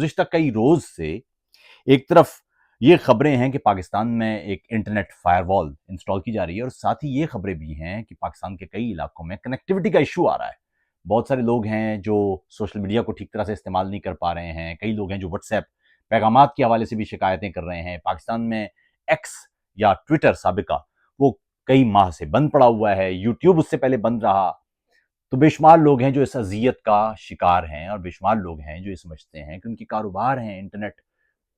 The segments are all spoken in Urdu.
گزشتہ کئی روز سے ایک طرف یہ خبریں ہیں کہ پاکستان میں ایک انٹرنیٹ فائر وال انسٹال کی جا رہی ہے، اور ساتھ ہی یہ خبریں بھی ہیں کہ پاکستان کے کئی علاقوں میں کنیکٹیوٹی کا ایشو آ رہا ہے۔ بہت سارے لوگ ہیں جو سوشل میڈیا کو ٹھیک طرح سے استعمال نہیں کر پا رہے ہیں، کئی لوگ ہیں جو واٹس ایپ پیغامات کے حوالے سے بھی شکایتیں کر رہے ہیں۔ پاکستان میں ایکس یا ٹویٹر سابقہ وہ کئی ماہ سے بند پڑا ہوا ہے، یوٹیوب اس سے پہلے بند رہا۔ تو بے شمار لوگ ہیں جو اس اذیت کا شکار ہیں، اور بے شمار لوگ ہیں جو یہ سمجھتے ہیں کہ ان کی کاروبار ہیں، انٹرنیٹ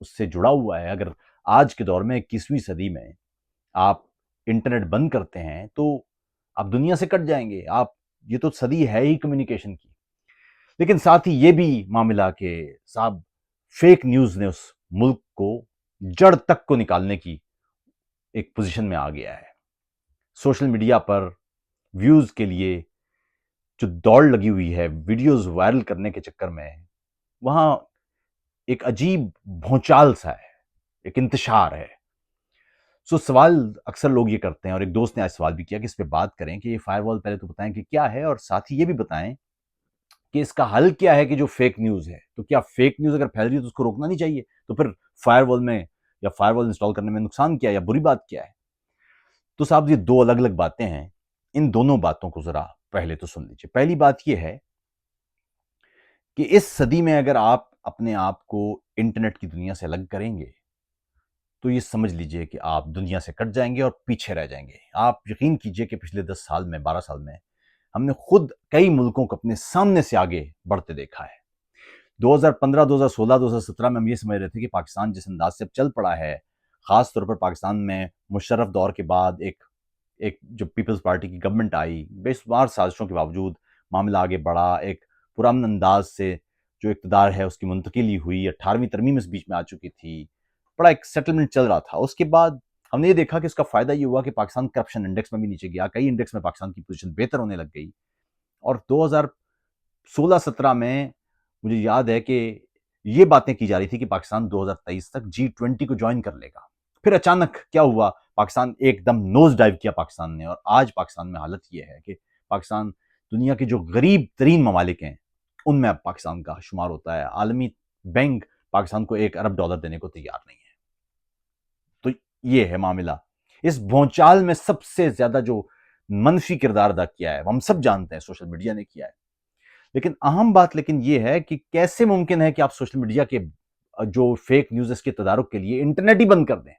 اس سے جڑا ہوا ہے۔ اگر آج کے دور میں 21ویں صدی میں آپ انٹرنیٹ بند کرتے ہیں تو آپ دنیا سے کٹ جائیں گے۔ یہ تو صدی ہے ہی کمیونیکیشن کی۔ لیکن ساتھ ہی یہ بھی معاملہ کہ صاحب فیک نیوز نے اس ملک کو جڑ تک کو نکالنے کی ایک پوزیشن میں آ گیا ہے۔ سوشل میڈیا پر ویوز کے لیے جو دوڑ لگی ہوئی ہے ویڈیوز وائرل کرنے کے چکر میں، وہاں ایک عجیب بھونچال سا ہے، ایک انتشار ہے۔ سوال اکثر لوگ یہ کرتے ہیں، اور ایک دوست نے آج سوال بھی کیا کہ اس پہ بات کریں کہ یہ فائر وال پہلے تو بتائیں کہ کیا ہے، اور ساتھ ہی یہ بھی بتائیں کہ اس کا حل کیا ہے کہ جو فیک نیوز ہے، تو کیا فیک نیوز اگر پھیل رہی ہے تو اس کو روکنا نہیں چاہیے؟ تو پھر فائر وال میں یا فائر وال انسٹال کرنے میں نقصان کیا ہے یا بری بات کیا ہے؟ تو صاحب یہ دو الگ الگ باتیں ہیں، ان دونوں باتوں کو ذرا پہلے تو سن لیجیے۔ پہلی بات یہ ہے کہ اس صدی میں اگر آپ اپنے آپ کو انٹرنیٹ کی دنیا سے الگ کریں گے تو یہ سمجھ لیجئے کہ آپ دنیا سے کٹ جائیں گے اور پیچھے رہ جائیں گے۔ آپ یقین کیجئے کہ پچھلے 10 سال میں 12 سال میں ہم نے خود کئی ملکوں کو اپنے سامنے سے آگے بڑھتے دیکھا ہے۔ 2015 2016 2017 میں ہم یہ سمجھ رہے تھے کہ پاکستان جس انداز سے اب چل پڑا ہے، خاص طور پر پاکستان میں مشرف دور کے بعد ایک جو پیپلز پارٹی کی گورنمنٹ آئی، بے شمار سازشوں کے باوجود معاملہ آگے بڑھا، ایک پرامن انداز سے جو اقتدار ہے اس کی منتقلی ہوئی، 18ویں ترمیم اس بیچ میں آ چکی تھی، بڑا ایک سیٹلمنٹ چل رہا تھا۔ اس کے بعد ہم نے یہ دیکھا کہ اس کا فائدہ یہ ہوا کہ پاکستان کرپشن انڈیکس میں بھی نیچے گیا، کئی انڈیکس میں پاکستان کی پوزیشن بہتر ہونے لگ گئی، اور 2016-17 میں مجھے یاد ہے کہ یہ باتیں کی جا رہی تھی کہ پاکستان 2023 تک G20 کو جوائن کر لے گا۔ پھر اچانک کیا ہوا؟ پاکستان ایک دم نوز ڈائیو کیا پاکستان نے، اور آج پاکستان میں حالت یہ ہے کہ پاکستان دنیا کے جو غریب ترین ممالک ہیں ان میں اب پاکستان کا شمار ہوتا ہے۔ عالمی بینک پاکستان کو $1 ارب دینے کو تیار نہیں ہے۔ تو یہ ہے معاملہ۔ اس بھونچال میں سب سے زیادہ جو منفی کردار ادا کیا ہے ہم سب جانتے ہیں سوشل میڈیا نے کیا ہے، لیکن اہم بات یہ ہے کہ کیسے ممکن ہے کہ آپ سوشل میڈیا کے جو فیک نیوز اس کے تدارک کے لیے انٹرنیٹ ہی بند کر دیں۔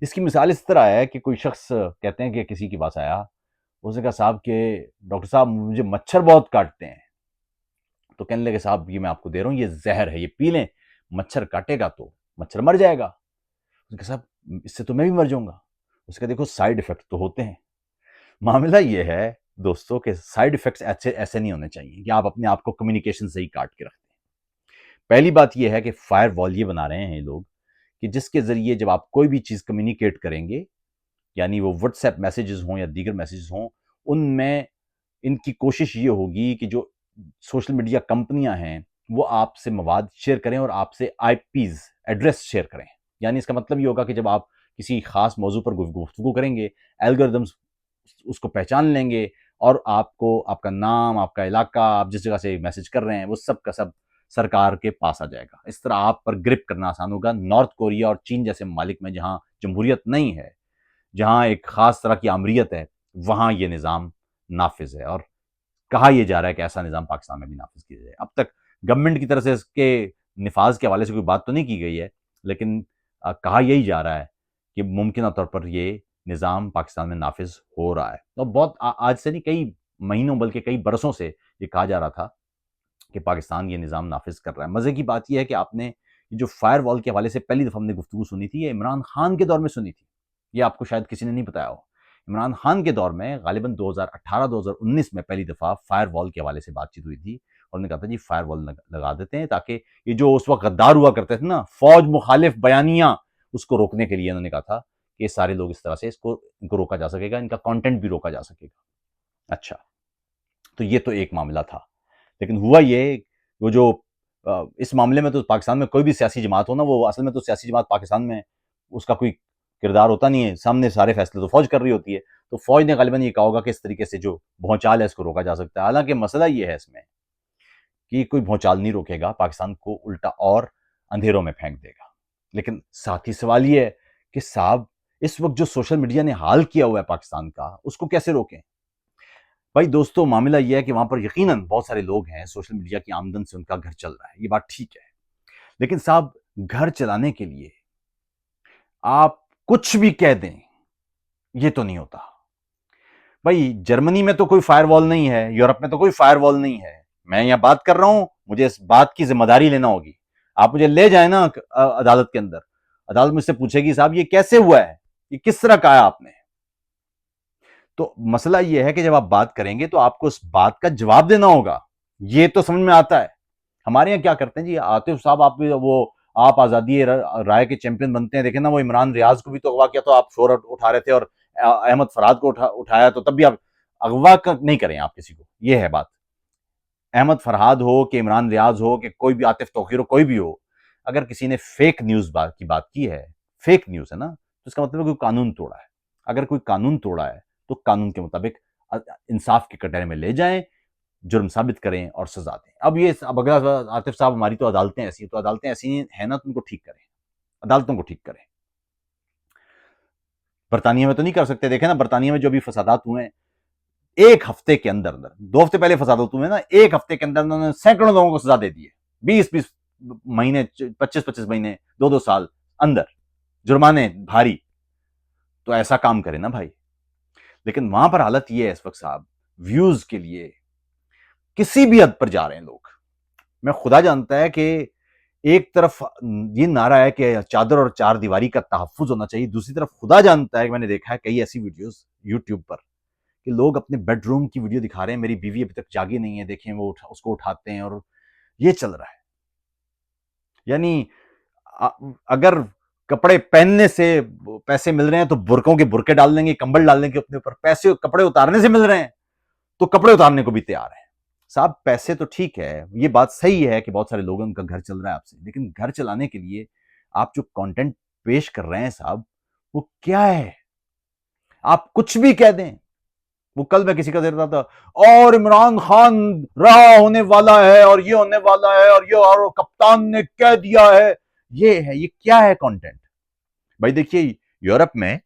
اس کی مثال اس طرح ہے کہ کوئی شخص کہتے ہیں کہ کسی کے پاس آیا، اس نے کہا صاحب کہ ڈاکٹر صاحب مجھے مچھر بہت کاٹتے ہیں، تو کہنے لگے صاحب یہ میں آپ کو دے رہا ہوں، یہ زہر ہے، یہ پی لیں، مچھر کاٹے گا تو مچھر مر جائے گا۔ اس نے کہا صاحب اس سے تو میں بھی مر جاؤں گا۔ اس نے کہا دیکھو سائیڈ ایفیکٹ تو ہوتے ہیں۔ معاملہ یہ ہے دوستو کہ سائیڈ ایفیکٹس ایسے نہیں ہونے چاہیے کہ آپ اپنے آپ کو کمیونیکیشن سے ہی کاٹ کے رکھتے ہیں۔ پہلی بات یہ ہے کہ فائر وال یہ بنا رہے ہیں لوگ کہ جس کے ذریعے جب آپ کوئی بھی چیز کمیونیکیٹ کریں گے، یعنی وہ واٹس ایپ میسیجز ہوں یا دیگر میسیجز ہوں، ان میں ان کی کوشش یہ ہوگی کہ جو سوشل میڈیا کمپنیاں ہیں وہ آپ سے مواد شیئر کریں اور آپ سے آئی پیز ایڈریس شیئر کریں۔ یعنی اس کا مطلب یہ ہوگا کہ جب آپ کسی خاص موضوع پر گفتگو کریں گے، الگوریدمز اس کو پہچان لیں گے، اور آپ کو آپ کا نام، آپ کا علاقہ، آپ جس جگہ سے میسج کر رہے ہیں وہ سب کا سب سرکار کے پاس آ جائے گا۔ اس طرح آپ پر گرپ کرنا آسان ہوگا۔ نارتھ کوریا اور چین جیسے ممالک میں جہاں جمہوریت نہیں ہے، جہاں ایک خاص طرح کی آمریت ہے، وہاں یہ نظام نافذ ہے، اور کہا یہ جا رہا ہے کہ ایسا نظام پاکستان میں بھی نافذ کیا جائے۔ اب تک گورنمنٹ کی طرف سے اس کے نفاذ کے حوالے سے کوئی بات تو نہیں کی گئی ہے، لیکن کہا یہی جا رہا ہے کہ ممکنہ طور پر یہ نظام پاکستان میں نافذ ہو رہا ہے۔ اور بہت آج سے نہیں، کئی مہینوں بلکہ کئی برسوں سے یہ کہا جا رہا تھا کہ پاکستان یہ نظام نافذ کر رہا ہے۔ مزے کی بات یہ ہے کہ آپ نے جو فائر وال کے حوالے سے پہلی دفعہ ہم نے گفتگو سنی تھی، یہ عمران خان کے دور میں سنی تھی۔ یہ آپ کو شاید کسی نے نہیں بتایا ہو۔ عمران خان کے دور میں غالباً 2018-2019 میں پہلی دفعہ فائر وال کے حوالے سے بات چیت ہوئی تھی، اور انہوں نے کہا تھا جی فائر وال لگا دیتے ہیں تاکہ یہ جو اس وقت غدار ہوا کرتے تھے نا، فوج مخالف بیانیاں، اس کو روکنے کے لیے انہوں نے کہا تھا کہ یہ سارے لوگ اس طرح سے ان کو روکا جا سکے گا، ان کا کانٹینٹ بھی روکا جا سکے گا۔ اچھا، تو یہ تو ایک معاملہ تھا، لیکن ہوا یہ وہ جو اس معاملے میں تو پاکستان میں کوئی بھی سیاسی جماعت ہو نا، وہ اصل میں تو سیاسی جماعت پاکستان میں اس کا کوئی کردار ہوتا نہیں ہے، سامنے سارے فیصلے تو فوج کر رہی ہوتی ہے، تو فوج نے غالباً یہ کہا ہوگا کہ اس طریقے سے جو بھونچال ہے اس کو روکا جا سکتا ہے۔ حالانکہ مسئلہ یہ ہے اس میں کہ کوئی بھونچال نہیں روکے گا، پاکستان کو الٹا اور اندھیروں میں پھینک دے گا۔ لیکن ساتھ ہی سوال یہ ہے کہ صاحب اس وقت جو سوشل میڈیا نے حال کیا ہوا ہے پاکستان کا، اس کو کیسے روکیں؟ بھائی دوستو، معاملہ یہ ہے کہ وہاں پر یقیناً بہت سارے لوگ ہیں، سوشل میڈیا کی آمدن سے ان کا گھر چل رہا ہے، یہ بات ٹھیک ہے، لیکن صاحب گھر چلانے کے لیے آپ کچھ بھی کہہ دیں یہ تو نہیں ہوتا۔ بھائی جرمنی میں تو کوئی فائر وال نہیں ہے، یورپ میں تو کوئی فائر وال نہیں ہے، میں یہاں بات کر رہا ہوں، مجھے اس بات کی ذمہ داری لینا ہوگی۔ آپ مجھے لے جائیں نا عدالت کے اندر، عدالت مجھ سے پوچھے گی صاحب یہ کیسے ہوا ہے، یہ کس طرح کہا آپ نے؟ تو مسئلہ یہ ہے کہ جب آپ بات کریں گے تو آپ کو اس بات کا جواب دینا ہوگا، یہ تو سمجھ میں آتا ہے۔ ہمارے یہاں کیا کرتے ہیں جی، عاطف صاحب آپ آزادی رائے کے چیمپئن بنتے ہیں، دیکھیں نا وہ عمران ریاض کو بھی تو اغوا کیا تو آپ شور اٹھا رہے تھے، اور احمد فرحاد کو اٹھایا تو تب بھی آپ اغوا نہیں کریں آپ کسی کو، یہ ہے بات۔ احمد فرحاد ہو کہ عمران ریاض ہو کہ کوئی بھی عاطف توقیر ہو، کوئی بھی ہو، اگر کسی نے فیک نیوز کی بات کی ہے، فیک نیوز ہے نا، تو اس کا مطلب ہے کوئی قانون توڑا ہے۔ اگر کوئی قانون توڑا ہے تو قانون کے مطابق انصاف کے کٹہرے میں لے جائیں، جرم ثابت کریں اور سزا دیں۔ اب اگر عاطف صاحب ہماری تو عدالتیں ایسی ہیں، تو عدالتیں ایسی ہیں نا، تو ان کو ٹھیک کریں، عدالتوں کو ٹھیک کریں۔ برطانیہ میں تو نہیں کر سکتے، دیکھیں نا برطانیہ میں جو بھی فسادات ہوئے ہیں، ایک ہفتے کے اندر 2 ہفتے پہلے فسادات ہوئے نا، ایک ہفتے کے اندر انہوں نے سینکڑوں لوگوں کو سزا دے دی ہے، 20 مہینے، 25 مہینے، 2 سال اندر، جرمانے بھاری۔ تو ایسا کام کریں نا بھائی۔ لیکن وہاں پر حالت یہ ہے اس وقت صاحب، ویوز کے لیے کسی بھی حد پر جا رہے ہیں لوگ۔ میں خدا جانتا ہے کہ ایک طرف یہ نعرہ ہے کہ چادر اور چار دیواری کا تحفظ ہونا چاہیے، دوسری طرف خدا جانتا ہے کہ میں نے دیکھا ہے کئی ایسی ویڈیوز یوٹیوب پر کہ لوگ اپنے بیڈ روم کی ویڈیو دکھا رہے ہیں، میری بیوی ابھی تک جاگی نہیں ہے، دیکھیں وہ اس کو اٹھاتے ہیں، اور یہ چل رہا ہے۔ یعنی اگر کپڑے پہننے سے پیسے مل رہے ہیں تو برقوں کے برقے ڈال دیں گے، کمبل ڈال دیں گے اپنے اوپر، پیسے کپڑے اتارنے سے مل رہے ہیں تو کپڑے اتارنے کو بھی تیار ہیں۔ صاحب پیسے تو ٹھیک ہے، یہ بات صحیح ہے کہ بہت سارے لوگوں کا گھر چل رہا ہے آپ سے، لیکن گھر چلانے کے لیے آپ جو کانٹینٹ پیش کر رہے ہیں صاحب، وہ کیا ہے؟ آپ کچھ بھی کہہ دیں۔ وہ کل میں کسی کا دیکھ رہا تھا، اور عمران خان رہا ہونے والا ہے، اور یہ ہونے والا ہے، اور یہ اور کپتان نے کہہ دیا ہے، یہ ہے، یہ کیا ہے کانٹینٹ؟ بھائی دیکھیے یورپ میں،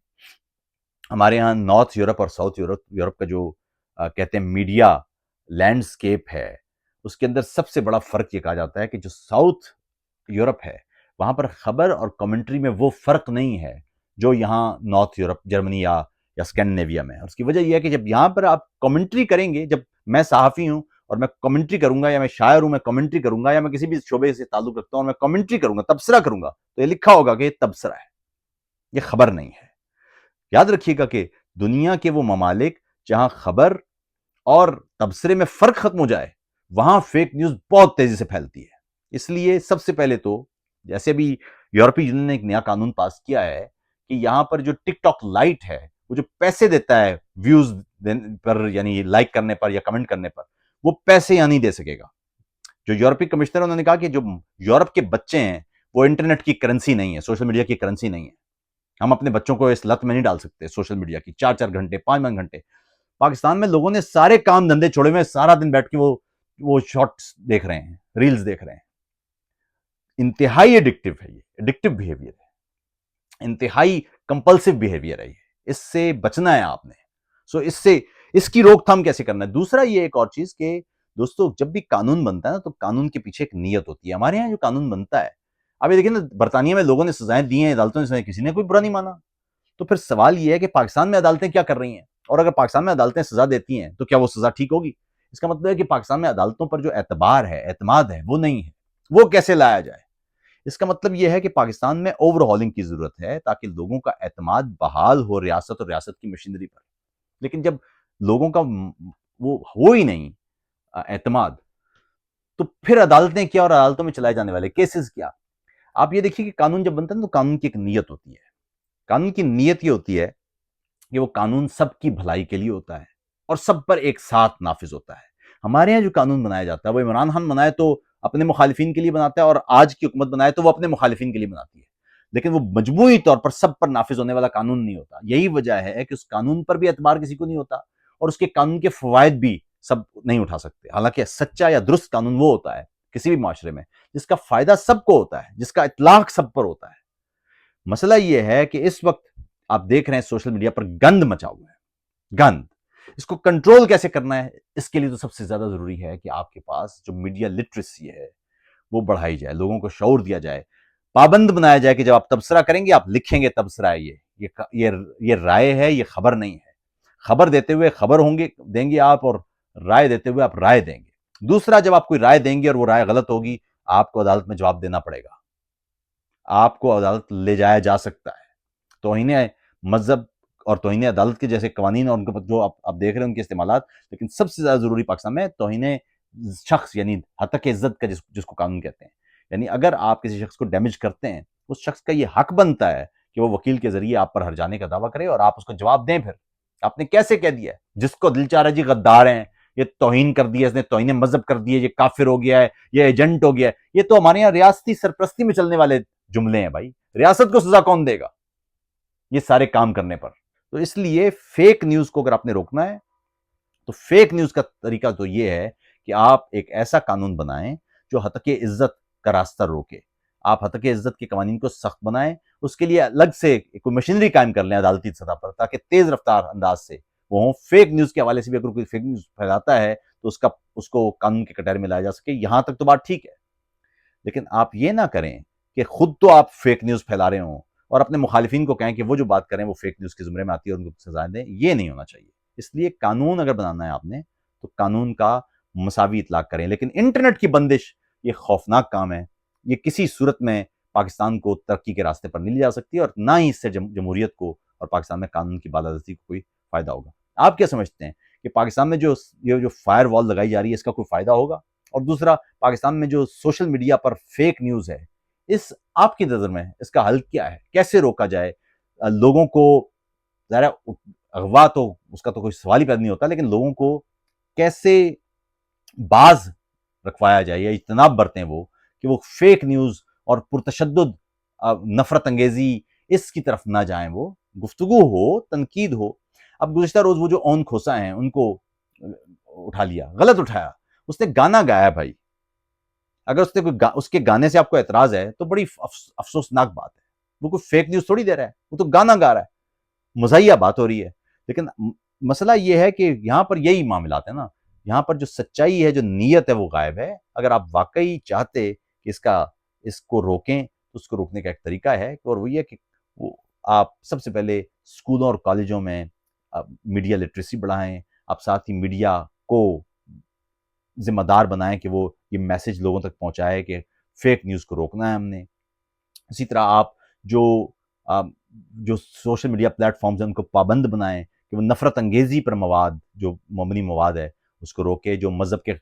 ہمارے ہاں نارتھ یورپ اور ساؤتھ یورپ کا جو کہتے ہیں میڈیا لینڈسکیپ ہے، اس کے اندر سب سے بڑا فرق یہ کہا جاتا ہے کہ جو ساؤتھ یورپ ہے وہاں پر خبر اور کمنٹری میں وہ فرق نہیں ہے جو یہاں نارتھ یورپ، جرمنی یا اسکینڈینیویا میں ہے۔ اس کی وجہ یہ ہے کہ جب یہاں پر آپ کمنٹری کریں گے، جب میں صحافی ہوں اور میں کمنٹری کروں گا، یا میں شاعر ہوں میں کمنٹری کروں گا، یا میں کسی بھی شعبے سے تعلق رکھتا ہوں اور میں کمنٹری کروں گا، تبصرہ کروں گا، تو یہ لکھا ہوگا کہ یہ تبصرہ ہے، یہ خبر نہیں ہے۔ یاد رکھیے گا کہ دنیا کے وہ ممالک جہاں خبر اور تبصرے میں فرق ختم ہو جائے، وہاں فیک نیوز بہت تیزی سے پھیلتی ہے۔ اس لیے سب سے پہلے تو جیسے بھی یورپی یونین نے ایک نیا قانون پاس کیا ہے کہ یہاں پر جو ٹک ٹاک لائٹ ہے، وہ جو پیسے دیتا ہے ویوز پر، یعنی لائک کرنے پر یا کمنٹ کرنے پر، وہ پیسے یہاں نہیں دے سکے گا۔ جو یورپی کمشنر انہوں نے کہا کہ جو یورپ کے بچے ہیں وہ انٹرنیٹ کی کرنسی نہیں ہے، سوشل میڈیا کی کرنسی نہیں ہے، ہم اپنے بچوں کو اس لت میں نہیں ڈال سکتے سوشل میڈیا کی، 4 گھنٹے 5 گھنٹے۔ پاکستان میں لوگوں نے سارے کام دھندے چھوڑے ہوئے، سارا دن بیٹھ کے وہ شارٹس دیکھ رہے ہیں، ریلز دیکھ رہے ہیں۔ انتہائی ایڈکٹیو ہے، یہ ایڈکٹیو بیہیویئر ہے، انتہائی کمپلسیو بیہیویئر ہے، اس سے بچنا ہے آپ نے۔ اس کی روک تھام کیسے کرنا ہے؟ دوسرا یہ ایک اور چیز کہ دوستو، جب بھی قانون بنتا ہے نا تو قانون کے پیچھے ایک نیت ہوتی ہے۔ ہمارے یہاں جو قانون بنتا ہے، اب یہ دیکھیں نا، برطانیہ میں لوگوں نے سزائیں دی ہیں عدالتوں نے، کسی نے کوئی برا نہیں مانا۔ تو پھر سوال یہ ہے کہ پاکستان میں عدالتیں کیا کر رہی ہیں؟ اور اگر پاکستان میں عدالتیں سزا دیتی ہیں تو کیا وہ سزا ٹھیک ہوگی؟ اس کا مطلب ہے کہ پاکستان میں عدالتوں پر جو اعتبار ہے، اعتماد ہے، وہ نہیں ہے۔ وہ کیسے لایا جائے؟ اس کا مطلب یہ ہے کہ پاکستان میں اوور ہالنگ کی ضرورت ہے تاکہ لوگوں کا اعتماد بحال ہو ریاست اور ریاست کی مشینری پر۔ لیکن جب لوگوں کا وہ ہو ہی نہیں اعتماد، تو پھر عدالتیں کیا اور عدالتوں میں چلائے جانے والے کیسز کیا؟ آپ یہ دیکھیے کہ قانون جب بنتا ہے تو قانون کی ایک نیت ہوتی ہے۔ قانون کی نیت یہ ہوتی ہے کہ وہ قانون سب کی بھلائی کے لیے ہوتا ہے اور سب پر ایک ساتھ نافذ ہوتا ہے۔ ہمارے یہاں جو قانون بنایا جاتا ہے، وہ عمران خان بنائے تو اپنے مخالفین کے لیے بناتا ہے، اور آج کی حکومت بنائے تو وہ اپنے مخالفین کے لیے بناتی ہے، لیکن وہ مجموعی طور پر سب پر نافذ ہونے والا قانون نہیں ہوتا۔ یہی وجہ ہے کہ اس قانون پر بھی اعتبار کسی کو نہیں ہوتا، اور اس کے قانون کے فوائد بھی سب نہیں اٹھا سکتے. حالانکہ سچا یا درست قانون وہ ہوتا ہے کسی بھی معاشرے میں جس کا فائدہ سب کو ہوتا ہے, جس کا اطلاق سب پر ہوتا ہے. مسئلہ یہ ہے کہ اس وقت آپ دیکھ رہے ہیں سوشل میڈیا پر گند مچا ہوا ہے, گند. اس کو کنٹرول کیسے کرنا ہے, اس کے لیے تو سب سے زیادہ ضروری ہے کہ آپ کے پاس جو میڈیا لٹریسی ہے وہ بڑھائی جائے, لوگوں کو شعور دیا جائے, پابند بنایا جائے کہ جب آپ تبصرہ کریں گے آپ لکھیں گے تبصرہ ہے, یہ رائے ہے, یہ خبر نہیں ہے. خبر دیتے ہوئے خبر دیں گے آپ, اور رائے دیتے ہوئے آپ رائے دیں گے. دوسرا, جب آپ کوئی رائے دیں گے اور وہ رائے غلط ہوگی, آپ کو عدالت میں جواب دینا پڑے گا, آپ کو عدالت لے جایا جا سکتا ہے. توہین مذہب اور توہین عدالت کے جیسے قوانین اور ان کے جو آپ دیکھ رہے ہیں ان کے استعمالات, لیکن سب سے زیادہ ضروری پاکستان میں توہین شخص یعنی ہتک عزت کا جس کو قانون کہتے ہیں. یعنی اگر آپ کسی شخص کو ڈیمیج کرتے ہیں, اس شخص کا یہ حق بنتا ہے کہ وہ وکیل کے ذریعے آپ پر ہرجانے کا دعویٰ کرے اور آپ اس کو جواب دیں. پھر آپ نے کیسے کہہ دیا ہے, جس کو دل چاہ رہا ہے جی غدار ہیں, یہ توہین کر دیا, اس نے توہین مذہب کر دی ہے, یہ کافر ہو گیا ہے, یہ ایجنٹ ہو گیا ہے. یہ تو ہمارے یہاں ریاستی سرپرستی میں چلنے والے جملے ہیں بھائی. ریاست کو سزا کون دے گا یہ سارے کام کرنے پر؟ تو اس لیے فیک نیوز کو اگر آپ نے روکنا ہے تو فیک نیوز کا طریقہ تو یہ ہے کہ آپ ایک ایسا قانون بنائیں جو ہتک عزت کا راستہ روکے. آپ ہتک عزت کے قوانین کو سخت بنائیں, اس کے لیے الگ سے کوئی مشینری قائم کر لیں عدالتی سطح پر, تاکہ تیز رفتار انداز سے وہ ہوں. فیک نیوز کے حوالے سے بھی اگر کوئی فیک نیوز پھیلاتا ہے تو اس کو قانون کے کٹہرے میں لایا جا سکے. یہاں تک تو بات ٹھیک ہے, لیکن آپ یہ نہ کریں کہ خود تو آپ فیک نیوز پھیلا رہے ہوں اور اپنے مخالفین کو کہیں کہ وہ جو بات کریں وہ فیک نیوز کے زمرے میں آتی ہے اور ان کو سزائیں دیں. یہ نہیں ہونا چاہیے. اس لیے قانون اگر بنانا ہے آپ نے تو قانون کا مساوی اطلاق کریں. لیکن انٹرنیٹ کی بندش یہ خوفناک کام ہے. یہ کسی صورت میں پاکستان کو ترقی کے راستے پر نہیں لے جا سکتی, اور نہ ہی اس سے جمہوریت کو اور پاکستان میں قانون کی بالادستی کو کوئی فائدہ ہوگا. آپ کیا سمجھتے ہیں کہ پاکستان میں جو فائر وال لگائی جا رہی ہے اس کا کوئی فائدہ ہوگا؟ اور دوسرا, پاکستان میں جو سوشل میڈیا پر فیک نیوز ہے, اس آپ کی نظر میں اس کا حل کیا ہے؟ کیسے روکا جائے؟ لوگوں کو ظاہر اغوا تو اس کا تو کوئی سوال ہی پیدا نہیں ہوتا, لیکن لوگوں کو کیسے باز رکھوایا جائے یا اجتناب برتیں وہ کہ وہ فیک نیوز اور پرتشدد نفرت انگیزی اس کی طرف نہ جائیں. وہ گفتگو ہو, تنقید ہو. اب گزشتہ روز وہ جو اون کھوسا ہیں ان کو اٹھا لیا, غلط اٹھایا. اس نے گانا گایا بھائی, اگر اس کے گانے سے آپ کو اعتراض ہے تو بڑی افسوسناک بات ہے. وہ کوئی فیک نیوز تھوڑی دے رہا ہے, وہ تو گانا گا رہا ہے, مزاحیہ بات ہو رہی ہے. لیکن مسئلہ یہ ہے کہ یہاں پر یہی معاملات ہیں نا, یہاں پر جو سچائی ہے, جو نیت ہے, وہ غائب ہے. اگر آپ واقعی چاہتے کہ اس کو روکیں تو اس کو روکنے کا ایک طریقہ ہے, اور وہ یہ کہ آپ سب سے پہلے اسکولوں اور کالجوں میں میڈیا لٹریسی بڑھائیں. آپ ساتھ ہی میڈیا کو ذمہ دار بنائیں کہ وہ یہ میسج لوگوں تک پہنچائے کہ فیک نیوز کو روکنا ہے ہم نے. اسی طرح آپ جو سوشل میڈیا پلیٹ فارمز ہیں ان کو پابند بنائیں کہ وہ نفرت انگیزی پر مواد, جو مبنی مواد ہے, اس کو روکے. جو مذہب کے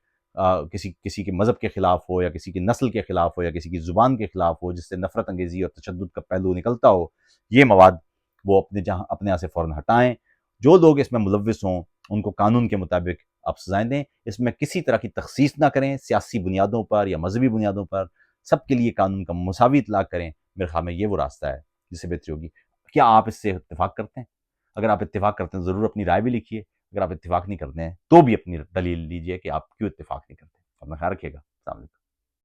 کسی کے مذہب کے خلاف ہو, یا کسی کی نسل کے خلاف ہو, یا کسی کی زبان کے خلاف ہو, جس سے نفرت انگیزی اور تشدد کا پہلو نکلتا ہو, یہ مواد وہ اپنے یہاں سے فوراً ہٹائیں. جو لوگ اس میں ملوث ہوں ان کو قانون کے مطابق آپ سزائیں دیں. اس میں کسی طرح کی تخصیص نہ کریں سیاسی بنیادوں پر یا مذہبی بنیادوں پر. سب کے لیے قانون کا مساوی اطلاق کریں. میرے خیال میں یہ وہ راستہ ہے جس سے بہتری ہوگی. کیا آپ اس سے اتفاق کرتے ہیں؟ اگر آپ اتفاق کرتے ہیں ضرور اپنی رائے بھی لکھیے. اگر آپ اتفاق نہیں کرتے ہیں تو بھی اپنی دلیل لیجیے کہ آپ کیوں اتفاق نہیں کرتے. اپنا خیال رکھیے گا. السلام علیکم.